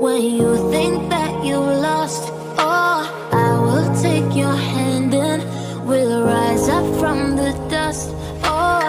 when you think that you lost. Oh, I will take your hand and we'll rise up from the dust. Oh,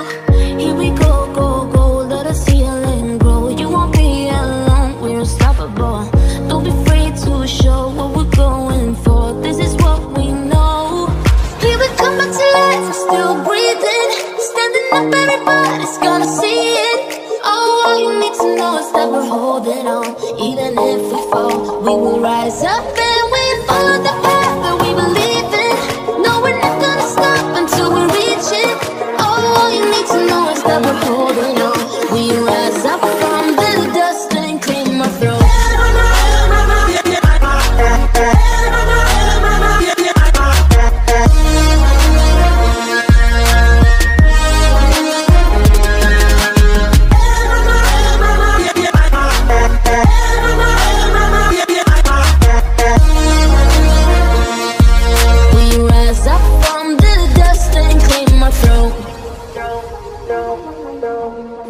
here we go, go, go, let us heal and grow. You won't be alone, we're unstoppable. Don't be afraid to show what we're going for. This is what we know. Here we come back to life, we're still breathing. Standing up, everybody's gonna see it. Oh, all you need to know is that we're holding on. Even if we fall, we will rise up and we follow the path that we believe in. No, we're not gonna stop until we reach it. Oh, all you need to know is that we're holding on. We rise up from the dust and claim our throne.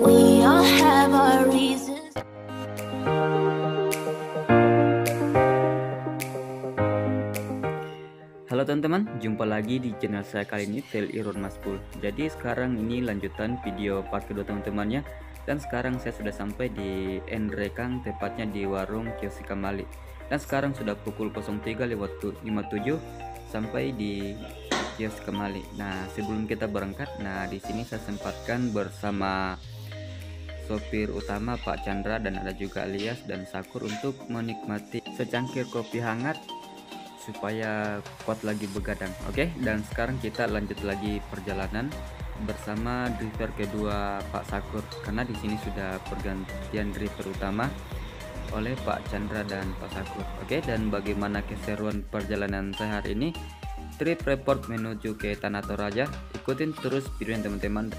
We all have our reasons. Halo teman-teman, jumpa lagi di channel saya kali ini, Tel Iron Maspul. Jadi sekarang ini lanjutan video part kedua teman-temannya. Dan sekarang saya sudah sampai di Endrekang, tepatnya di warung Kios Kamali. Dan sekarang sudah pukul 03:57 sampai di Kios Kamali. Nah, sebelum kita berangkat, di sini saya sempatkan bersama sopir utama Pak Chandra dan ada juga Alias dan Sakur untuk menikmati secangkir kopi hangat supaya kuat lagi begadang. Oke, dan sekarang kita lanjut lagi perjalanan bersama driver kedua Pak Sakur, karena di sini sudah pergantian driver utama oleh Pak Chandra dan Pak Sakur. Oke, dan bagaimana keseruan perjalanan saya hari ini, trip report menuju ke Tanah Toraja, ikutin terus videonya teman-teman.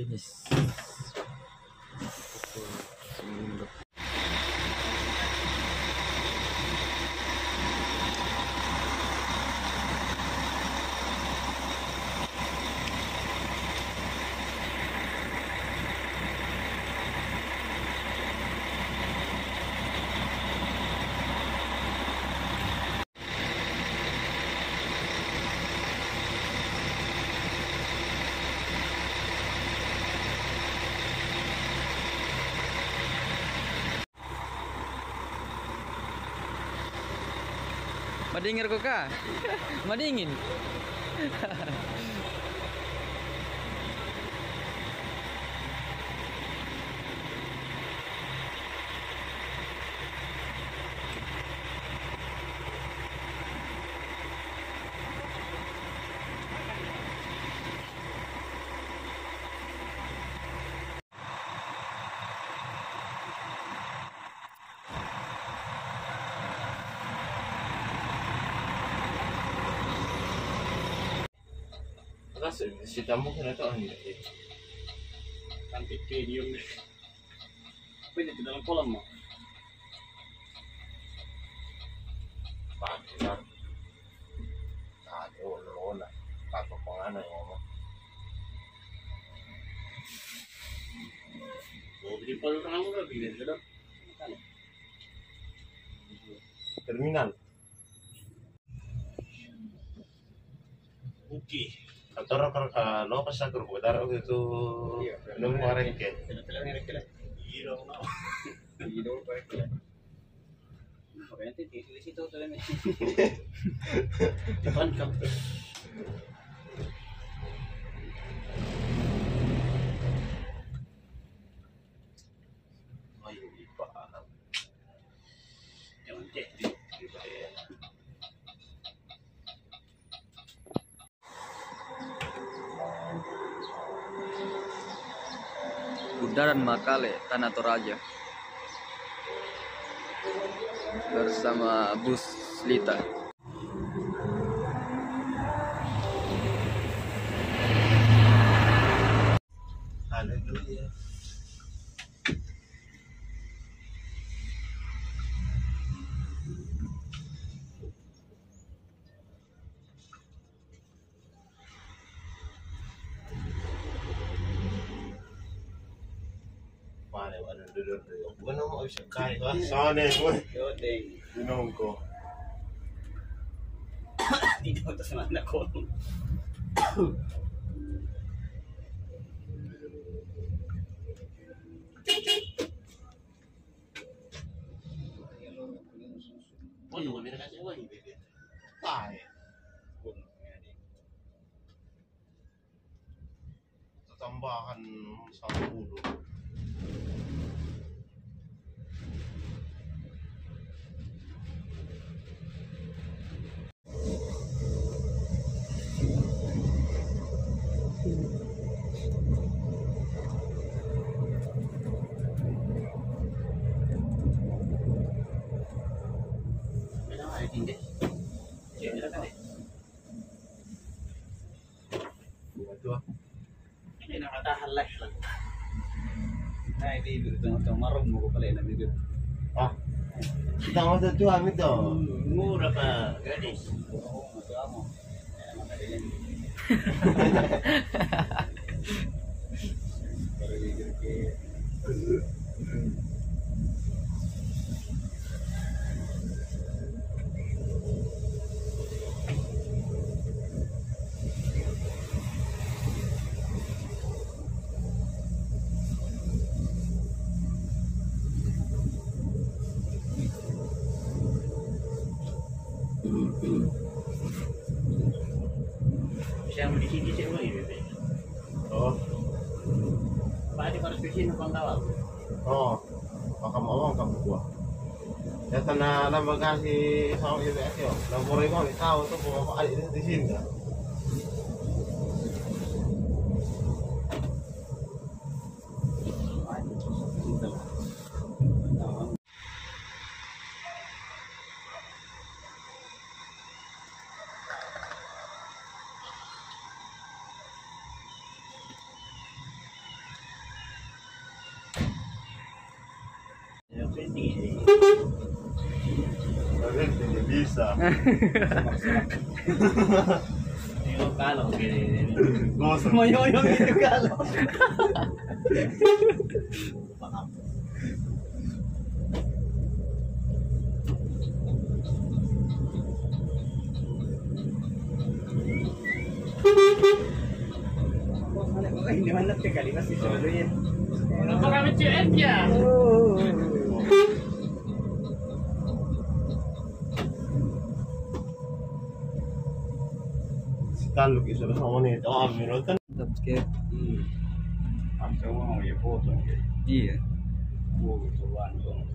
finish. Pukul 9. Madingir kok kak? Madingin. Si tamu kena tahu ni. Kan gede diem nih. Apa ini di dalam kolam mau? Pakai lah. Pakai penganan ngomong. Oh, di pol kamu udah bikin sudah. Terminal. Oke. Atau orang lo pas aku putar itu belum kemarin ke. Iya dong. Iya dong, baik ya. Pokoknya di situ tuh ini. Depan kamu. Ayo ipa. Jangan cek di Bundaran Makale, Tanah Toraja. Bersama bus Lita. Haleluya. Mana ada duduk. Bukan mau bisa kai lah. Sana pun. Yodeng. Minum ko. Tidak atas mana kolom. Waduh, ini kasih lagi bebe. Pai. Tambahan 10. Kenapa ada tinggi? Jangan ada deh. Buat Ini nak tahan lah. Nah, ini dulu tengah marung mau kepala nak dulu. ah. Kita mau tu amit tu. Murah pak, gadis. Oh, itu kamu. Emang ada ini. Baru dikit. Siya mo di sini siya mo bebe. Oh. Pak di para spesies na pangtawag. Oh. Baka mawang ka buwa. Data na lambaga si sa iyo yo. Lamore ko ni tao to ko ali di sini ka. Tidak bisa. Yung kalo, gini. Gosong. Moyoyong yung kalo. Hindi man natin kalimas si Soloy. Ano pa kami CF ya? Taluk iso na sama nito. Meron kan. Subscribe. Ang mo yung photo. Iya. Buwan dong.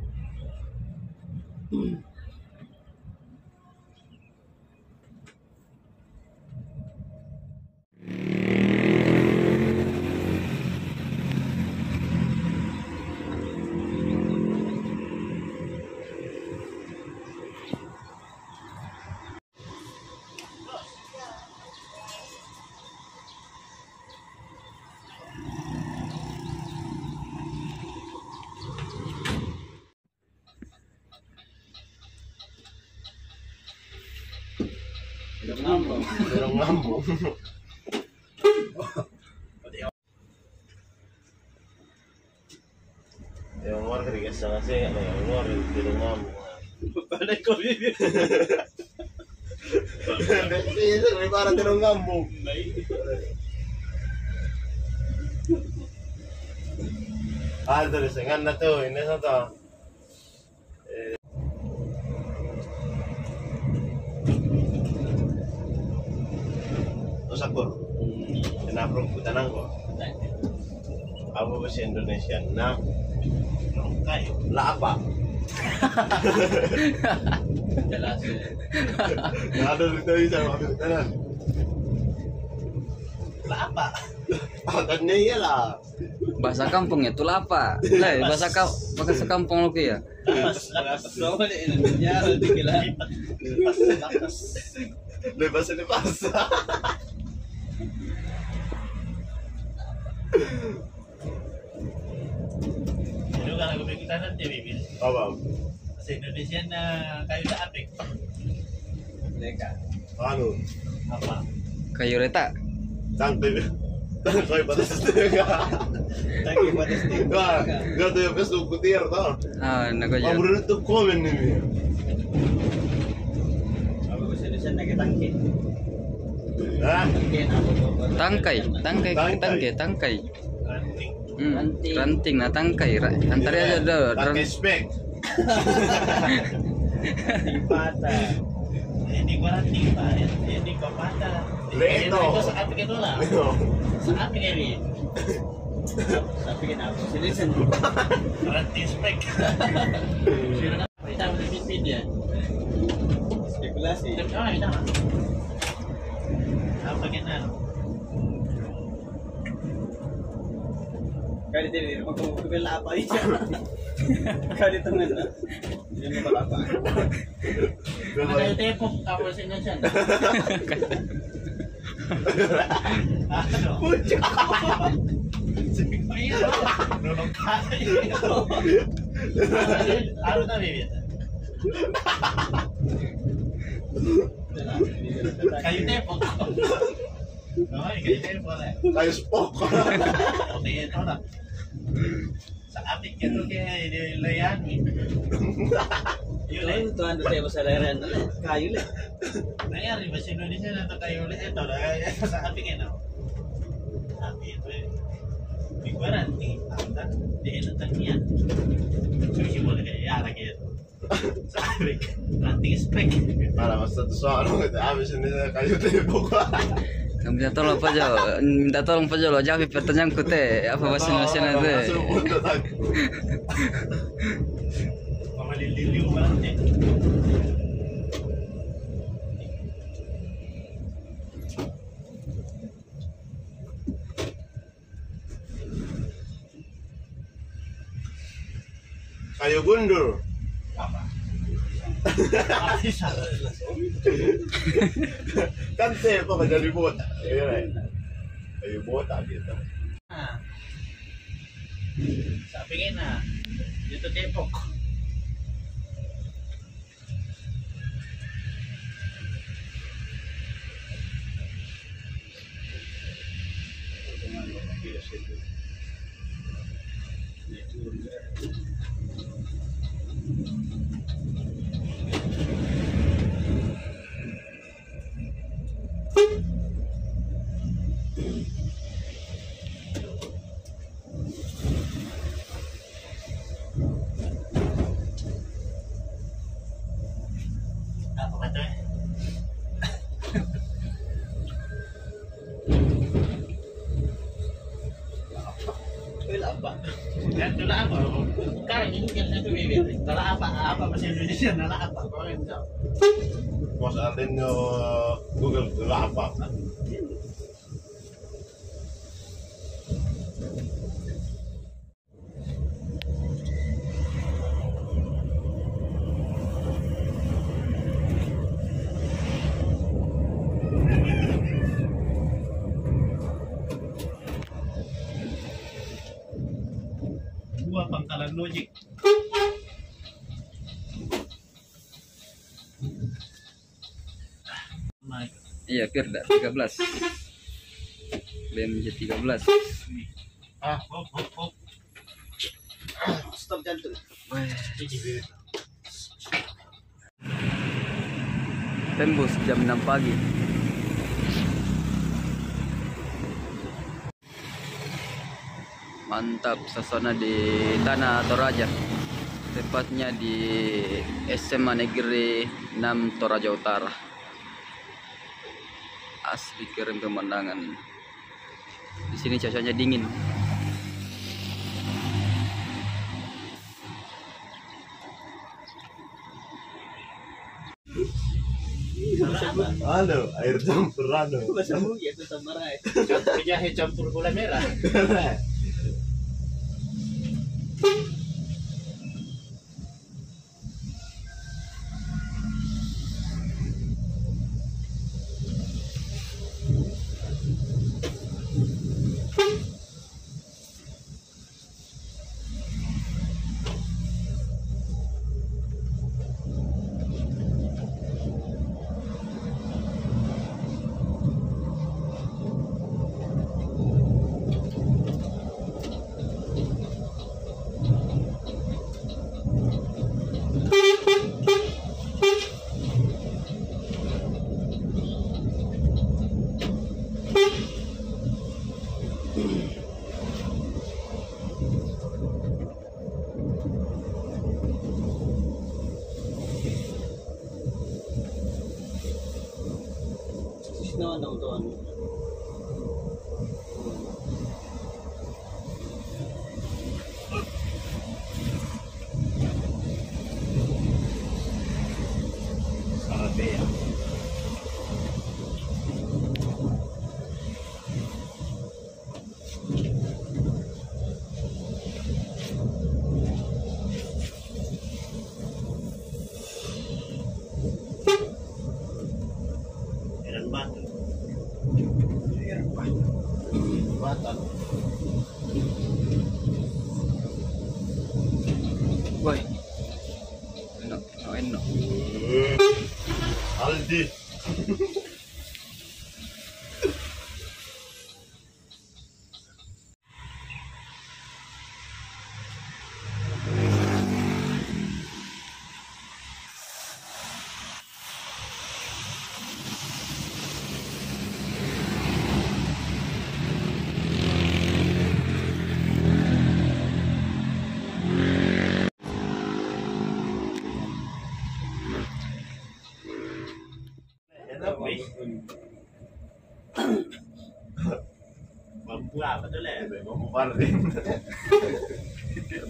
Merong lambung. Yung warga di kasi kasi ano yung warga di lambung. Paano ko bibig? Hindi, may parang tinong lambung. Ah, terus dengan na to, ini sa to. Terus aku, kenapa aku tanang ko? Aku bahasa Indonesia, nah, kayo, lapa. Jelas. Ada dito isa ako tanan. Lapa. Patadnya iya lah. Bahasa kampung ya tulapa. Lah, bahasa kampung lo ya. Lapas. Soalnya Indonesia lebih gila. Lepas. Itu kan aku kita nanti bibir. Apa? Bahasa Indonesia na kayu na apik. Mereka. Anu, Apa? Kayu reta. tangkay. Tangkay batas tega. Lagi pada stick. Gak tuh ya pesu kutir toh. Ah, nago ya. Pabrik tuh komen ini. Apa bahasa Indonesia na kitangki. Hah? Tangki apa tuh? Tangkai. Ranting. Ranting na tangkai. Antara aja do. Tangkay spek. Ranting patah. Hindi ko ranting pa. Hindi ko patah. Leto. Ito sa apik ito lang. Sa apik ini. Sabi ka na ako. Silisan. Ranting spek. Sino na? Kita mo na Wikipedia. Spekulasi. Ah, ito nga. Apa ganun? Kali din magkukubila apa isa. Kali tangan na. Hindi mo palapa. Kaya tepok tapos sinasyan. Ano? Pucha. Sige, nulong tayo. Ano na bibit? Kayu tepok. Okay, kayu tepok na. Kayu spok. Okay, ito na. Sa apik ito kaya ilayan. Yun eh. Ito ang tayo sa leren. Kayu le. Nangyari ba sa Indonesia na ito kayu le? Ito na. Sa apik ito. Apik ito eh. Di ko ranting. Di inatang yan. Susi mo na kaya yara kaya ito. Sa apik. Ranting spek. Para mas satu soal kita habis ini kayu tepok. Minta tolong Pak Jo lo jawab pertanyaanku teh. Apa bahasa Indonesia na teh? Pamaliliw ba natin? Kayu gundul. Apa? Kan tepok jadi botak. Kayu botak gitu. Sabi nga na, dito tepok. Apa katanya? Apa? Kan itu apa? Sekarang ini kan satu bibir. Kalau apa bahasa Indonesia nala apa? Mas Alden Google apa? Dua pangkalan logik. Naik. Iya, Firda 13. BMJ 13. Hop. Stop jantung. Tembus jam 6 pagi. Mantap suasana di Tanah Toraja. Tepatnya di SMA Negeri 6 Toraja Utara. Asli keren pemandangan. Di sini cuacanya dingin. Halo, air campur Bahasa Bugis itu samarai. Jahe campur gula merah. Nawan daw to ano. Sabi ya. Batu. Batan. Woi. Enak. Aldi. Mampu apa tuh le? Mampu paling.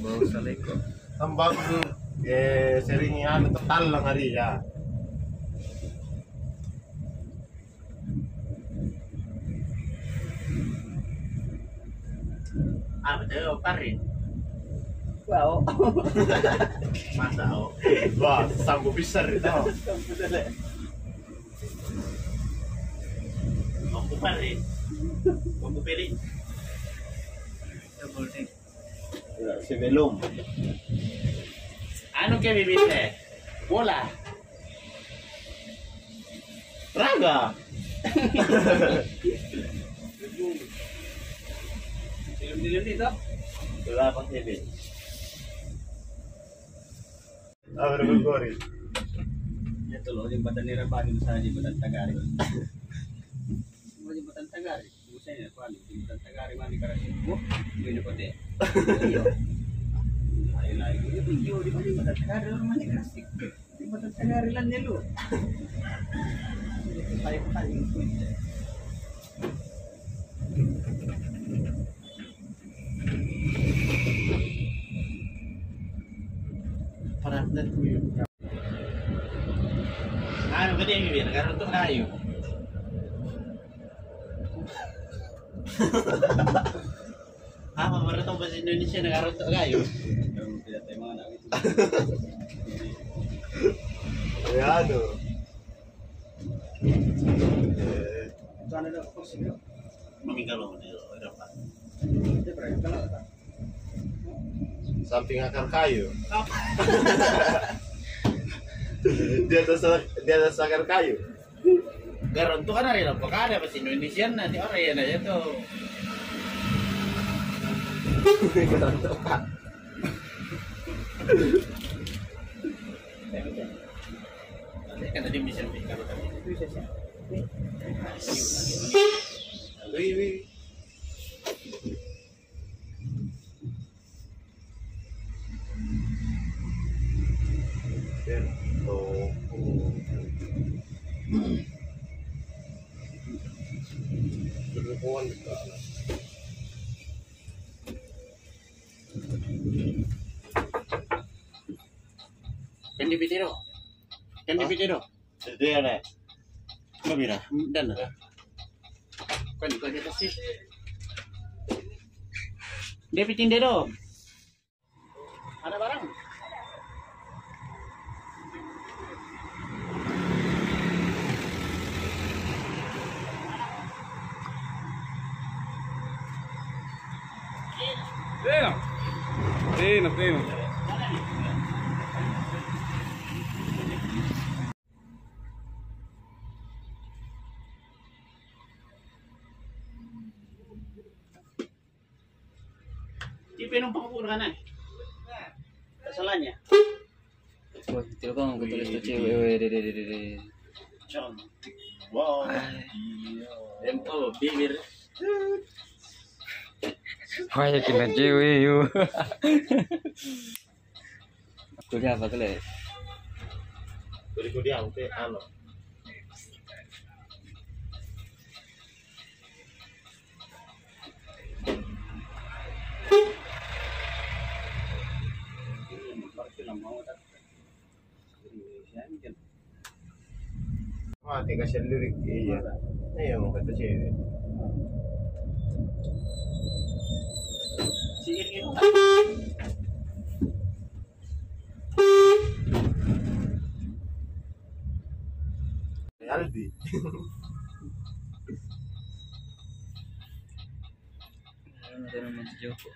Bau saleko. Tambang tuh seringan total lang hari ya. Apa tuh parin? Wow. Masa oh. Wah, sambu besar itu. Mampu parin. Mampu pilih. Sebelum. Ano kayak bibitnya? Bola. Raga. Film dito. Apa TV? Bergori. Itu loh jembatan Nirabani misalnya jembatan Tagari. Jembatan Tagari. Saya jembatan Tagari mana karena itu ini kode. Iya. Lain-lain itu video di mana jembatan Tagari orang mana klasik. Jembatan Tagari lan lu. Kayak parah dan kuyu. Ano ba din yung nagkaroon to kayo? Paborito ba sa Indonesia nagkaroon to kayo? Tidak tayo mga namin. Ayan o. Sana daw ako siya. Mamigalo na yun. Samping akar kayu. Di atas akar kayu. Garon to kan rin ang pagkada pa sa Indonesia na. Di orang yan na yan to. Kan tadi bisa pikir tadi. Wih. Berhubungan juga. Kan dipitiro. Jadi ada. Mabira. Dan ada. Kan kita sih. Dia pitin dero. Ada barang. Pleno. Pinong pangkukunan. Kesalahannya. Wah, telepon aku tulis tuh cewek. John. Wow. Tempo bibir. Wah, ya kena cewek yuk. Kuliah apa tuh le? Kuliah untuk ano. Tinggal share lirik iya. Iya mau kata cewek. Sige gitu. Aldi. Ada nama Joko.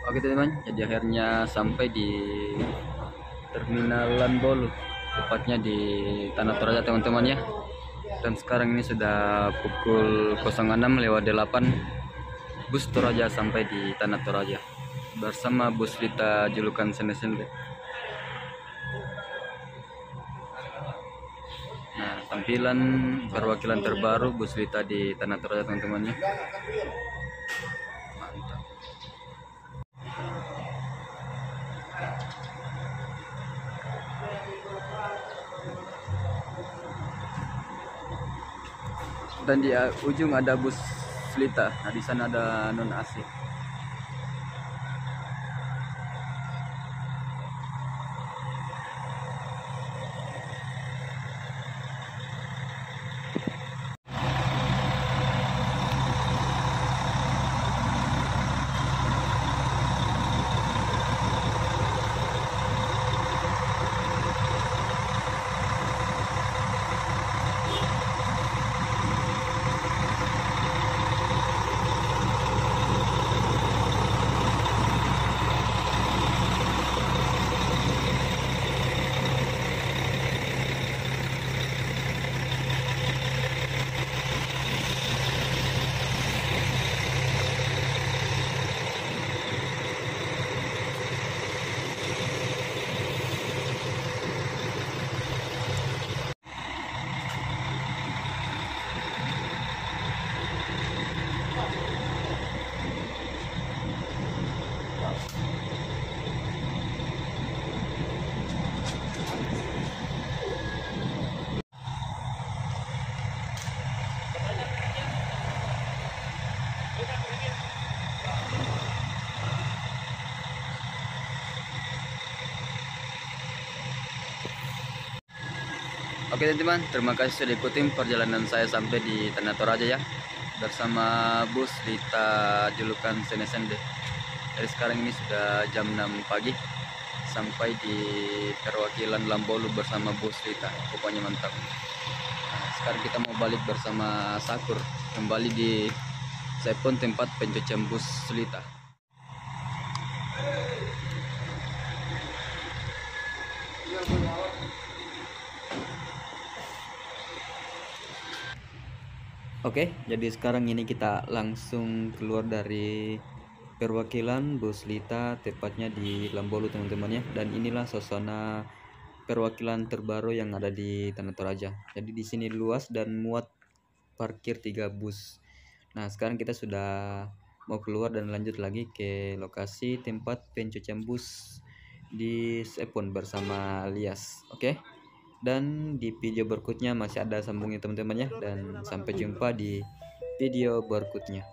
Oke teman-teman, jadi akhirnya sampai di Terminalan Bolu, tepatnya di Tanah Toraja teman-teman ya. Dan sekarang ini sudah pukul 06:08, bus Toraja sampai di Tanah Toraja bersama bus Lita julukan Sende-Sende. Nah, tampilan perwakilan terbaru bus Lita di Tanah Toraja teman-teman ya. Mantap. Dan di ujung ada bus Lita. Nah, di sana ada non AC. Oke teman-teman, terima kasih sudah ikutin perjalanan saya sampai di Tanah Toraja ya, bersama bus Lita julukan Senesende. Jadi sekarang ini sudah jam 6 pagi, sampai di perwakilan Lambolu bersama bus Lita. Pokoknya mantap. Nah, sekarang kita mau balik bersama Sakur kembali di Sepon, tempat pencucian bus Lita. Oke, jadi sekarang ini kita langsung keluar dari perwakilan bus Lita, tepatnya di Lambolu teman-teman ya. Dan inilah suasana perwakilan terbaru yang ada di Tanah Toraja. Jadi di sini luas dan muat parkir 3 bus. Nah, sekarang kita sudah mau keluar dan lanjut lagi ke lokasi tempat pencucian bus di Sepon bersama Lias. Oke. Dan di video berikutnya masih ada sambungnya teman-teman ya, dan sampai jumpa di video berikutnya.